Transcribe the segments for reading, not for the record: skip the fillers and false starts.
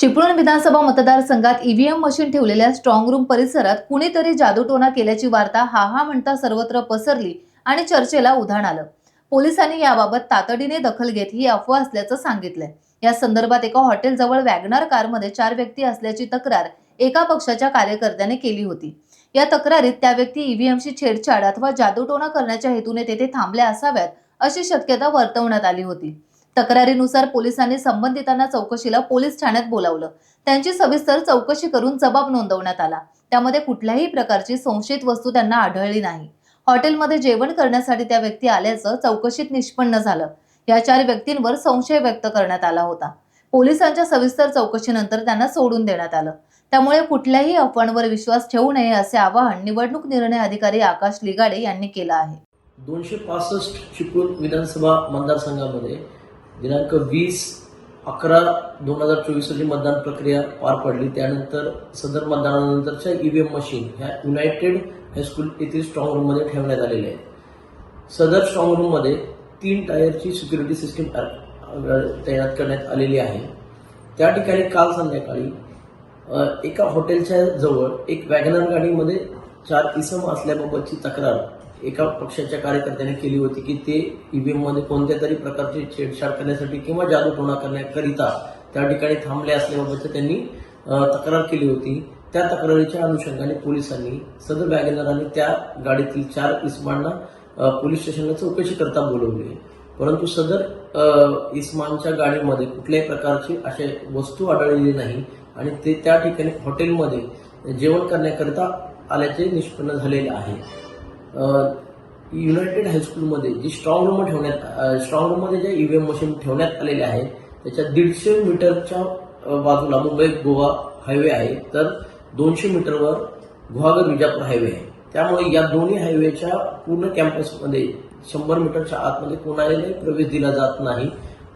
चिपळूण विधानसभा मतदारसंघात EVM machine ठेवलेल्या strong room परिसरात कुणीतरी जादूटोणा केल्याची वार्ता हा म्हणता सर्वत्र पसरली आणि चर्चेला उधाण आलं। पोलिसांनी याबाबत तातडीने दखल घेत ही अफवा असल्याचं सांगितलंय। या संदर्भात एका हॉटेलजवळ वॅगनर कारमध्ये 4 व्यक्ती असल्याची तक्रार एका पक्षाच्या कार्यकर्त्याने केली होती। या तक्रारीत त्या व्यक्ती ईव्हीएमशी छेडछाड अथवा जादूटोणा करण्याच्या हेतूने तेथे थांबल्या असाव्यात अशी शक्यता वर्तवण्यात आली होती। तक्रारीनुसार पोलिसांनी संबंधितांना चौकशीला पोलीस ठाण्यात बोलावलं। त्यांची सविस्तर चौकशी करून जबाब नोंदवण्यात आला। त्यामध्ये कुठल्याही प्रकारची संशयित वस्तू त्यांना आढळली नाही। हॉटेलमध्ये जेवण करण्यासाठी त्या व्यक्ती आल्याचं चौकशीत निष्पन्न झालं। या 4 व्यक्तींवर संशय व्यक्त करण्यात आला होता। पोलिसांच्या सविस्तर चौकशीनंतर त्यांना सोडून देण्यात आलं। त्यामुळे कुठल्याही अफवांवर विश्वास ठेवू नये असे आवाहन निवडणूक निर्णय अधिकारी आकाश लिगाडे यांनी केलं आहे। 265 चिपळूण विधानसभा मतदारसंघामध्ये दिनांक 20/11/2024 रोजी मतदान प्रक्रिया पार पडली। त्यानंतर सदर मतदानानंतरच्या ईव्हीएम मशीन ह्या युनायटेड हायस्कूल येथील स्ट्रॉंग रूममध्ये ठेवण्यात आलेल्या आहेत। सदर स्ट्रॉंग रूममध्ये 3 टायरची सिक्युरिटी सिस्टीम तैनात करण्यात आलेली आहे। त्या ठिकाणी काल संध्याकाळी एका हॉटेलच्या जवळ एक वॅगनर गाडीमध्ये 4 इसम असल्याबाबतची तक्रार एका पक्षाच्या कार्यकर्त्याने केली होती की ते ईव्हीएम मध्ये कोणत्या तरी प्रकारची छेडछाड करण्यासाठी किंवा जादूटोणा करण्याकरिता त्या ठिकाणी थांबले असल्याबाबत त्यांनी तक्रार केली होती। त्या तक्रारीच्या अनुषंगाने पोलिसांनी सदर वॅगनर आणि त्या गाडीतील 4 इसमांना पोलीस स्टेशनला चौकशी करता बोलवले। परंतु सदर इसमांच्या गाडीमध्ये कुठल्याही प्रकारची अशा वस्तू आढळलेली नाही आणि ते त्या ठिकाणी हॉटेलमध्ये जेवण करण्याकरिता आल्याचे निष्पन्न झालेले आहे। युनायटेड हायस्कूलमध्ये जी स्ट्रॉंग रूममध्ये ज्या ईव्हीएम मशीन ठेवण्यात आलेल्या आहेत त्याच्या 150 मीटरच्या बाजूला मुंबई गोवा हायवे आहे, तर 200 मीटरवर गुहागर विजापूर हायवे आहे। त्यामुळे या दोन्ही हायवेच्या पूर्ण कॅम्पसमध्ये 100 मीटरच्या आतमध्ये कोणालाही प्रवेश दिला जात नाही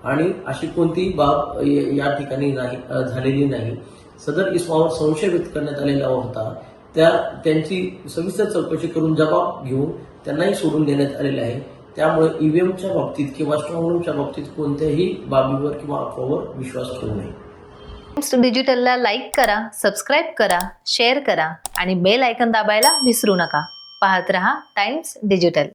आणि अशी कोणतीही बाब या ठिकाणी झालेली नाही। सदर इसमावर संशय व्यक्त करण्यात आलेला होता। त्यांची सविस्तर चौकशी करून जबाब घेऊन त्यांनाही सोडून देण्यात आलेले आहे। त्यामुळे ईव्हीएमच्या बाबतीत किंवा स्ट्रॉंग रूमच्या बाबतीत कोणत्याही बाबीवर किंवा अफवावर विश्वास ठेवू नये। टाइम्स डिजिटलला लाईक करा, सबस्क्राईब करा, शेअर करा आणि बेल आयकॉन दाबायला विसरू नका। पाहत रहा टाइम्स डिजिटल।